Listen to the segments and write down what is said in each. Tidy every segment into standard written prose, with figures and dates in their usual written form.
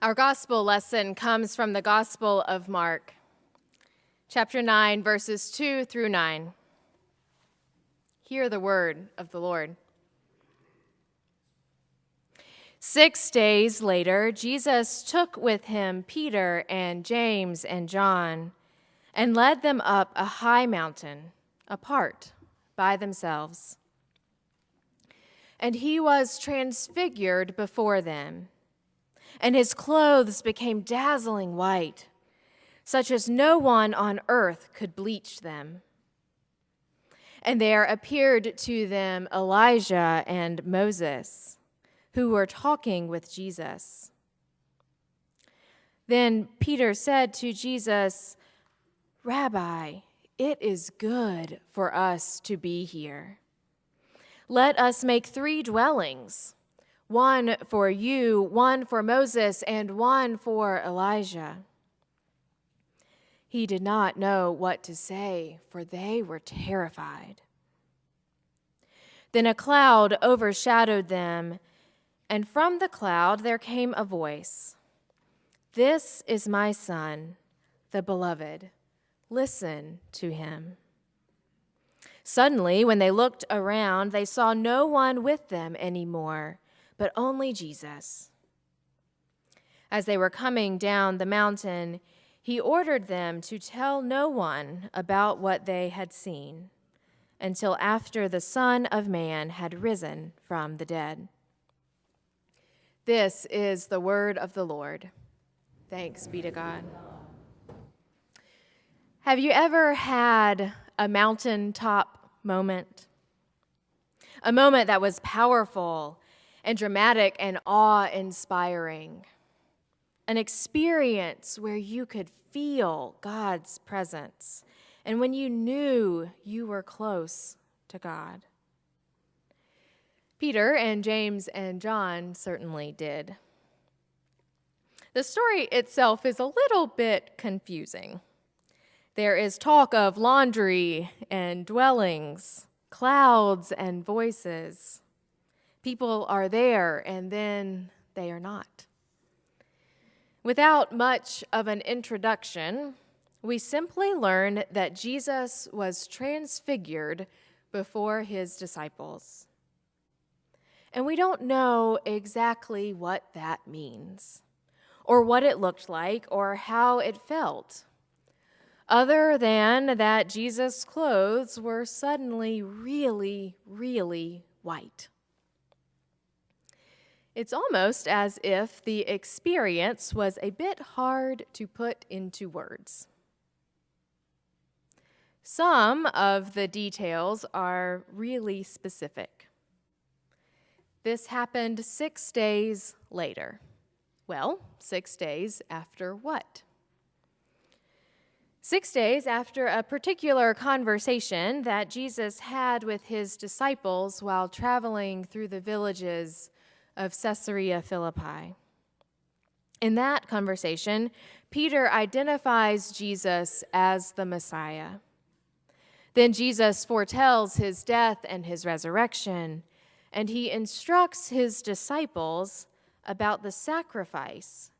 Our gospel lesson comes from the Gospel of Mark, chapter 9, verses 2 through 9. Hear the word of the Lord. 6 days later, Jesus took with him Peter and James and John and led them up a high mountain, apart, by themselves. And he was transfigured before them, and his clothes became dazzling white, such as no one on earth could bleach them. And there appeared to them Elijah and Moses, who were talking with Jesus. Then Peter said to Jesus, "Rabbi, it is good for us to be here. Let us make 3 dwellings, one for you, one for Moses, and one for Elijah." He did not know what to say, for they were terrified. Then a cloud overshadowed them, and from the cloud there came a voice, "This is my Son, the beloved. Listen to him." Suddenly, when they looked around, they saw no one with them anymore, but only Jesus. As they were coming down the mountain, he ordered them to tell no one about what they had seen until after the Son of Man had risen from the dead. This is the word of the Lord. Thanks be to God. Have you ever had a mountaintop moment? A moment that was powerful and dramatic and awe-inspiring. An experience where you could feel God's presence and when you knew you were close to God. Peter and James and John certainly did. The story itself is a little bit confusing. There is talk of laundry and dwellings, clouds and voices. People are there, and then they are not. Without much of an introduction, we simply learn that Jesus was transfigured before his disciples. And we don't know exactly what that means, or what it looked like, or how it felt, other than that Jesus' clothes were suddenly really, really white. It's almost as if the experience was a bit hard to put into words. Some of the details are really specific. This happened 6 days later. Well, 6 days after what? 6 days after a particular conversation that Jesus had with his disciples while traveling through the villages of Caesarea Philippi. In that conversation, Peter identifies Jesus as the Messiah. Then Jesus foretells his death and his resurrection, and he instructs his disciples about the sacrifice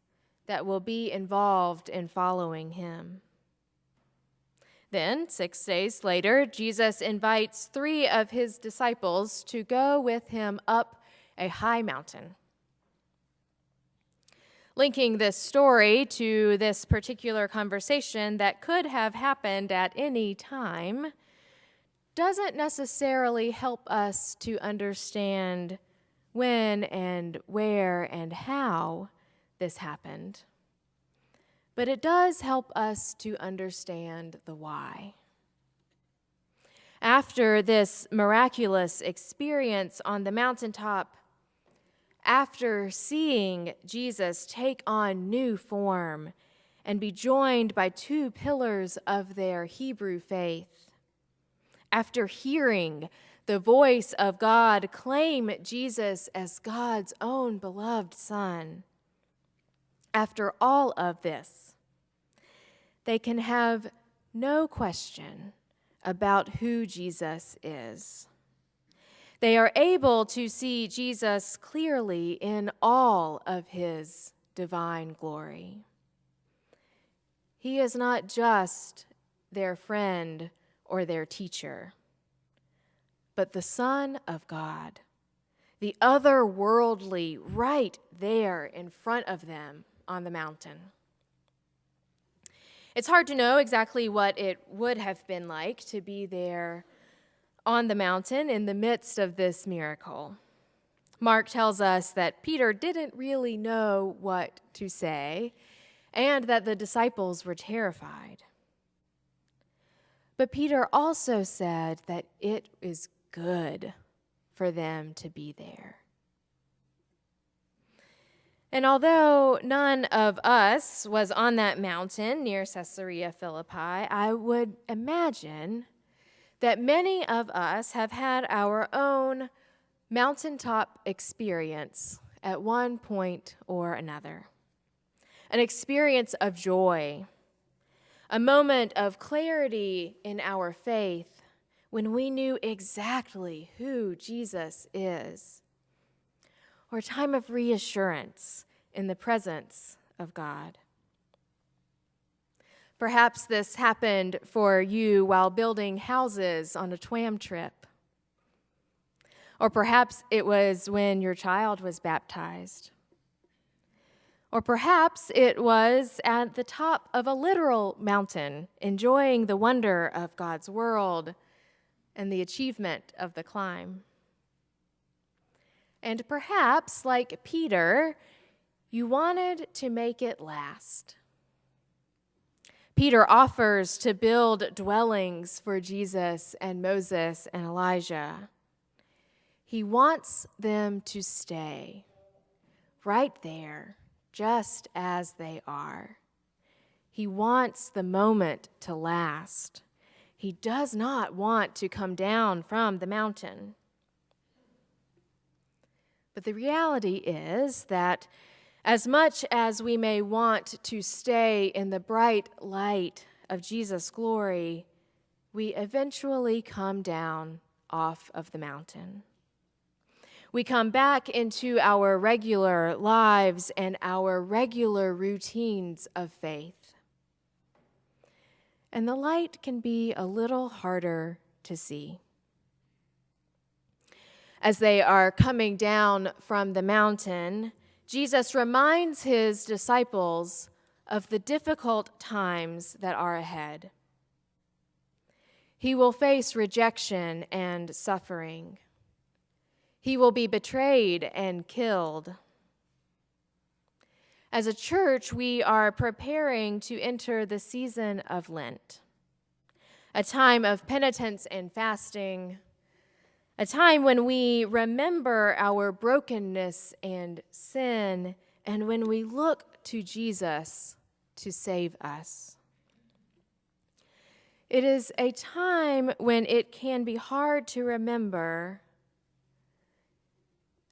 that will be involved in following him. Then, 6 days later, Jesus invites 3 of his disciples to go with him up a high mountain. Linking this story to this particular conversation that could have happened at any time doesn't necessarily help us to understand when and where and how this happened. But it does help us to understand the why. After this miraculous experience on the mountaintop, after seeing Jesus take on new form and be joined by 2 pillars of their Hebrew faith, after hearing the voice of God claim Jesus as God's own beloved Son, after all of this, they can have no question about who Jesus is. They are able to see Jesus clearly in all of his divine glory. He is not just their friend or their teacher, but the Son of God, the otherworldly, right there in front of them on the mountain. It's hard to know exactly what it would have been like to be there on the mountain in the midst of this miracle. Mark tells us that Peter didn't really know what to say and that the disciples were terrified. But Peter also said that it is good for them to be there. And although none of us was on that mountain near Caesarea Philippi, I would imagine that many of us have had our own mountaintop experience at one point or another. An experience of joy, a moment of clarity in our faith when we knew exactly who Jesus is, or a time of reassurance in the presence of God. Perhaps this happened for you while building houses on a TWAM trip. Or perhaps it was when your child was baptized. Or perhaps it was at the top of a literal mountain, enjoying the wonder of God's world and the achievement of the climb. And perhaps, like Peter, you wanted to make it last. Peter offers to build dwellings for Jesus and Moses and Elijah. He wants them to stay right there, just as they are. He wants the moment to last. He does not want to come down from the mountain. But the reality is that as much as we may want to stay in the bright light of Jesus' glory, we eventually come down off of the mountain. We come back into our regular lives and our regular routines of faith. And the light can be a little harder to see. As they are coming down from the mountain, Jesus reminds his disciples of the difficult times that are ahead. He will face rejection and suffering. He will be betrayed and killed. As a church, we are preparing to enter the season of Lent, a time of penitence and fasting, a time when we remember our brokenness and sin, and when we look to Jesus to save us. It is a time when it can be hard to remember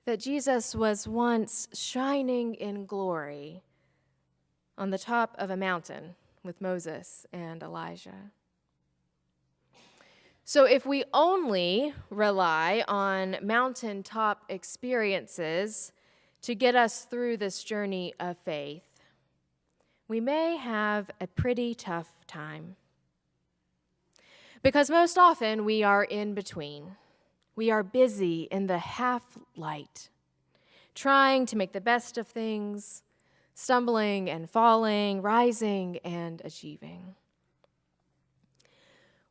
that Jesus was once shining in glory on the top of a mountain with Moses and Elijah. So if we only rely on mountaintop experiences to get us through this journey of faith, we may have a pretty tough time. Because most often we are in between. We are busy in the half light, trying to make the best of things, stumbling and falling, rising and achieving.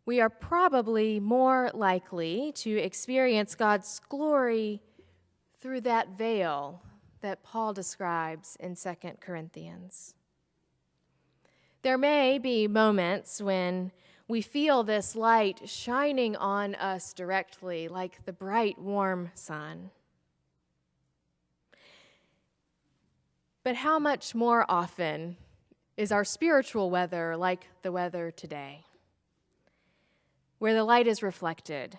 We are probably more likely to experience God's glory through that veil that Paul describes in 2 Corinthians. There may be moments when we feel this light shining on us directly, like the bright, warm sun. But how much more often is our spiritual weather like the weather today, where the light is reflected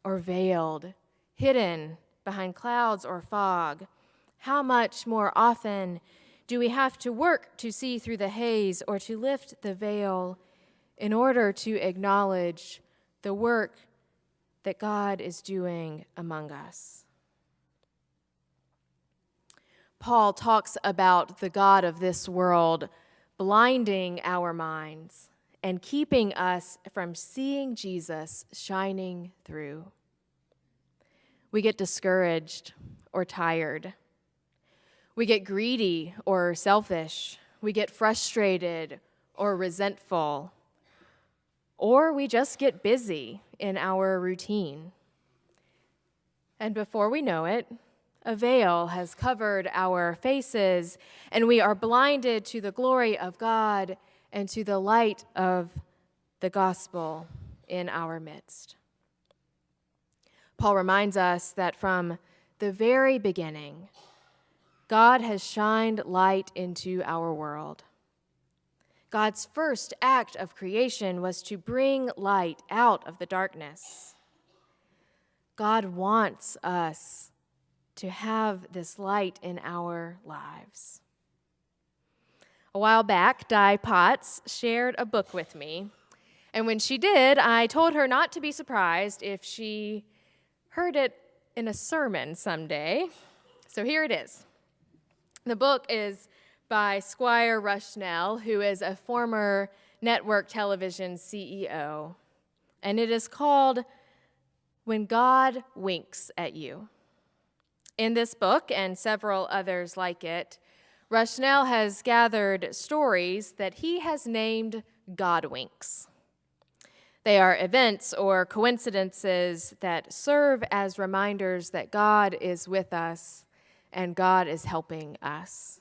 or veiled, hidden behind clouds or fog? How much more often do we have to work to see through the haze or to lift the veil in order to acknowledge the work that God is doing among us? Paul talks about the God of this world blinding our minds and keeping us from seeing Jesus shining through. We get discouraged or tired. We get greedy or selfish. We get frustrated or resentful. Or we just get busy in our routine. And before we know it, a veil has covered our faces, and we are blinded to the glory of God and to the light of the gospel in our midst. Paul reminds us that from the very beginning, God has shined light into our world. God's first act of creation was to bring light out of the darkness. God wants us to have this light in our lives. A while back, Di Potts shared a book with me, and when she did, I told her not to be surprised if she heard it in a sermon someday. So here it is. The book is by Squire Rushnell, who is a former network television CEO, and it is called When God Winks at You. In this book and several others like it, Rushnell has gathered stories that he has named God winks. They are events or coincidences that serve as reminders that God is with us and God is helping us.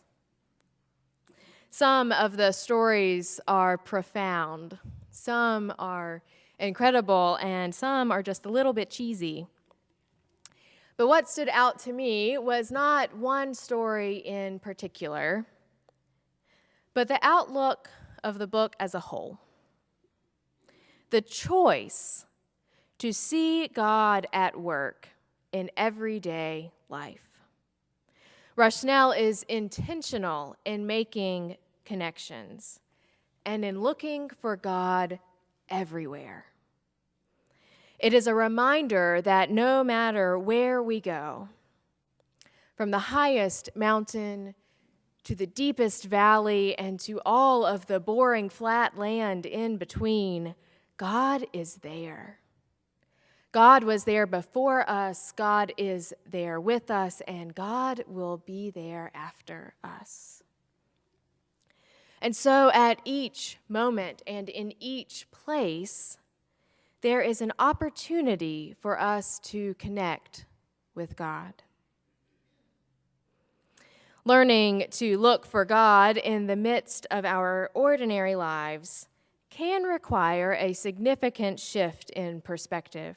Some of the stories are profound, some are incredible, and some are just a little bit cheesy. But what stood out to me was not one story in particular, but the outlook of the book as a whole. The choice to see God at work in everyday life. Rushnell is intentional in making connections and in looking for God everywhere. It is a reminder that no matter where we go, from the highest mountain to the deepest valley and to all of the boring flat land in between, God is there. God was there before us, God is there with us, and God will be there after us. And so at each moment and in each place, there is an opportunity for us to connect with God. Learning to look for God in the midst of our ordinary lives can require a significant shift in perspective.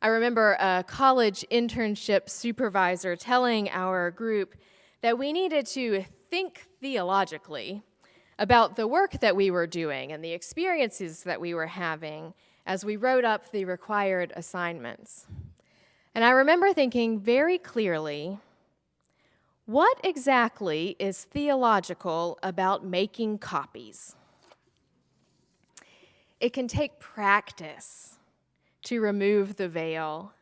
I remember a college internship supervisor telling our group that we needed to think theologically about the work that we were doing and the experiences that we were having as we wrote up the required assignments. And I remember thinking very clearly, what exactly is theological about making copies? It can take practice to remove the veil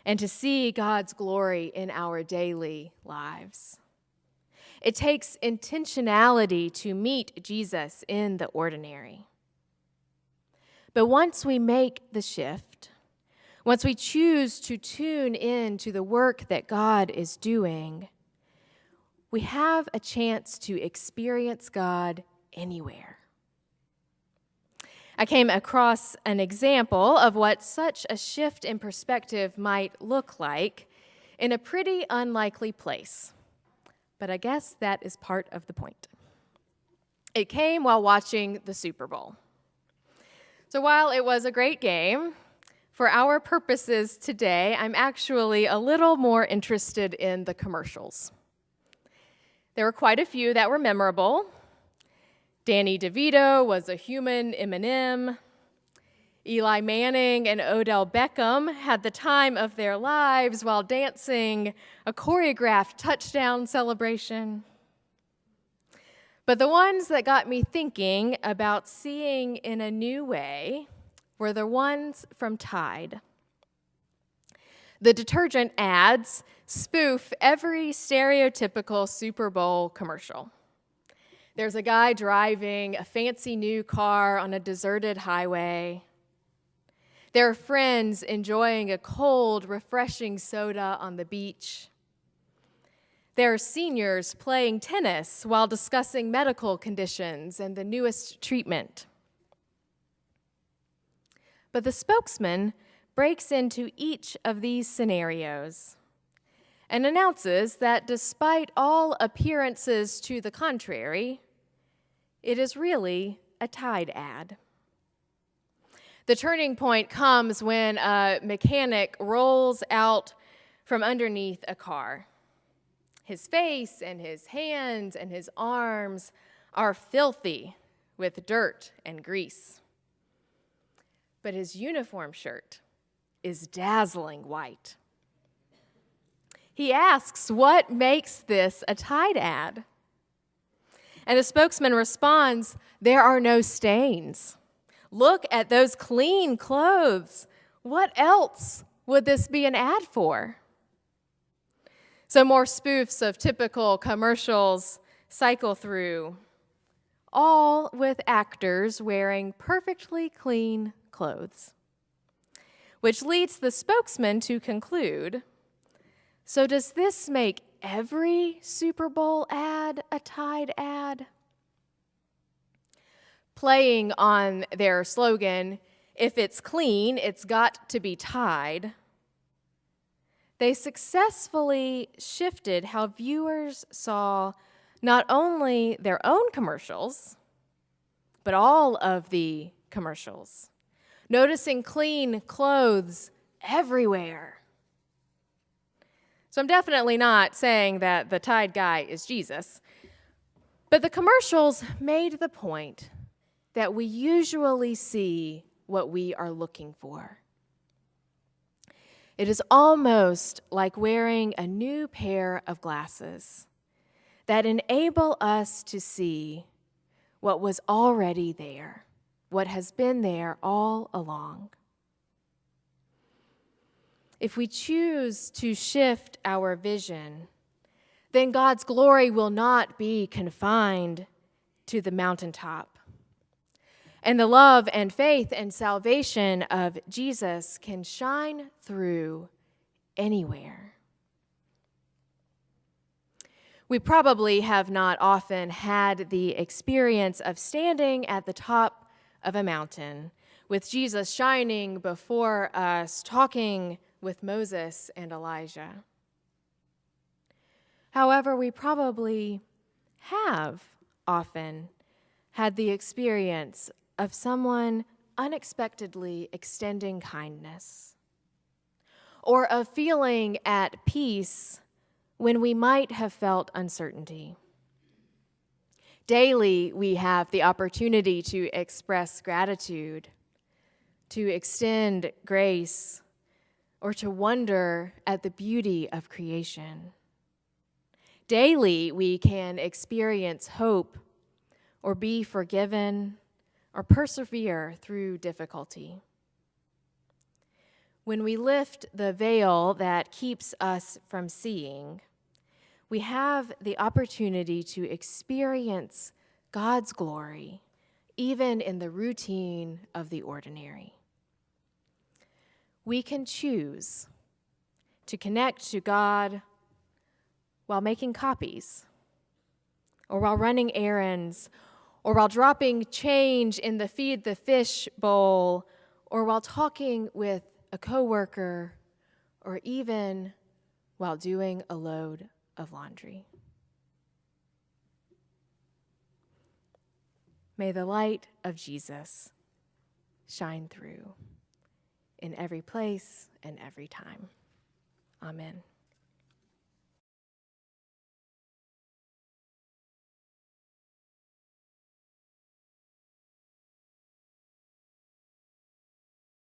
and to see God's glory in our daily lives. It takes intentionality to meet Jesus in the ordinary. But once we make the shift, once we choose to tune in to the work that God is doing, we have a chance to experience God anywhere. I came across an example of what such a shift in perspective might look like in a pretty unlikely place. But I guess that is part of the point. It came while watching the Super Bowl. So while it was a great game, for our purposes today, I'm actually a little more interested in the commercials. There were quite a few that were memorable. Danny DeVito was a human M&M. Eli Manning and Odell Beckham had the time of their lives while dancing a choreographed touchdown celebration. But the ones that got me thinking about seeing in a new way were the ones from Tide. The detergent ads spoof every stereotypical Super Bowl commercial. There's a guy driving a fancy new car on a deserted highway. There are friends enjoying a cold, refreshing soda on the beach. There are seniors playing tennis while discussing medical conditions and the newest treatment. But the spokesman breaks into each of these scenarios and announces that despite all appearances to the contrary, it is really a Tide ad. The turning point comes when a mechanic rolls out from underneath a car. His face and his hands and his arms are filthy with dirt and grease. But his uniform shirt is dazzling white. He asks, what makes this a Tide ad? And the spokesman responds, there are no stains. Look at those clean clothes. What else would this be an ad for? So more spoofs of typical commercials cycle through, all with actors wearing perfectly clean clothes, which leads the spokesman to conclude, so does this make every Super Bowl ad a Tide ad? Playing on their slogan, if it's clean, it's got to be Tide, they successfully shifted how viewers saw not only their own commercials, but all of the commercials, noticing clean clothes everywhere. So I'm definitely not saying that the Tide guy is Jesus, but the commercials made the point that we usually see what we are looking for. It is almost like wearing a new pair of glasses that enable us to see what was already there, what has been there all along. If we choose to shift our vision, then God's glory will not be confined to the mountaintop. And the love and faith and salvation of Jesus can shine through anywhere. We probably have not often had the experience of standing at the top of a mountain with Jesus shining before us, talking with Moses and Elijah. However, we probably have often had the experience of someone unexpectedly extending kindness, or of feeling at peace when we might have felt uncertainty. Daily, we have the opportunity to express gratitude, to extend grace, or to wonder at the beauty of creation. Daily, we can experience hope, or be forgiven, or persevere through difficulty. When we lift the veil that keeps us from seeing, we have the opportunity to experience God's glory, even in the routine of the ordinary. We can choose to connect to God while making copies, or while running errands, or while dropping change in the feed the fish bowl, or while talking with a coworker, or even while doing a load of laundry. May the light of Jesus shine through in every place and every time. Amen.